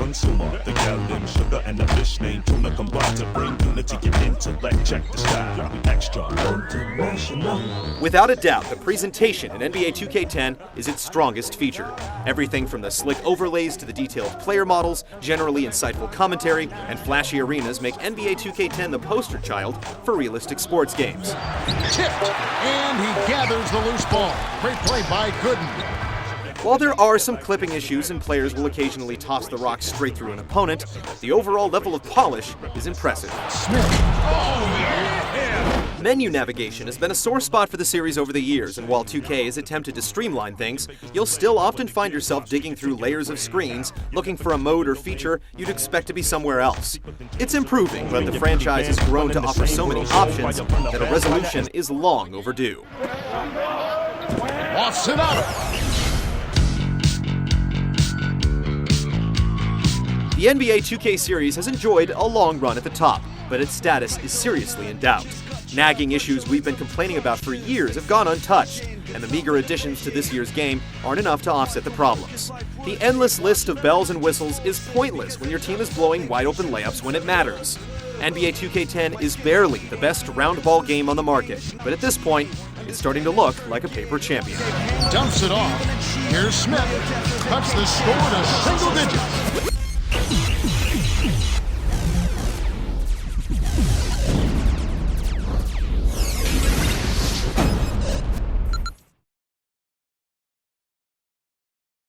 consumer. The gal named Sugar and the fish named Tuna combine to bring unity and intellect. Check the style, we extra international. Without a doubt, the presentation in NBA 2K10 is its strongest feature. Everything from the slick overlays to the detailed player models, generally insightful commentary, and flashy arenas make NBA 2K10 the poster child for realistic sports games. Tipped, and he gathers the loose ball. Great play by Gooden. While there are some clipping issues and players will occasionally toss the rock straight through an opponent, the overall level of polish is impressive. Smith. Oh, yeah! Menu navigation has been a sore spot for the series over the years, and while 2K has attempted to streamline things, you'll still often find yourself digging through layers of screens looking for a mode or feature you'd expect to be somewhere else. It's improving, but the franchise has grown to offer so many options that a resolution is long overdue. Off Sonata. The NBA 2K series has enjoyed a long run at the top, but its status is seriously in doubt. Nagging issues we've been complaining about for years have gone untouched, and the meager additions to this year's game aren't enough to offset the problems. The endless list of bells and whistles is pointless when your team is blowing wide-open layups when it matters. NBA 2K10 is barely the best round ball game on the market, but at this point, it's starting to look like a paper champion. Dumps it off. Here's Smith. Cuts the score to single digits.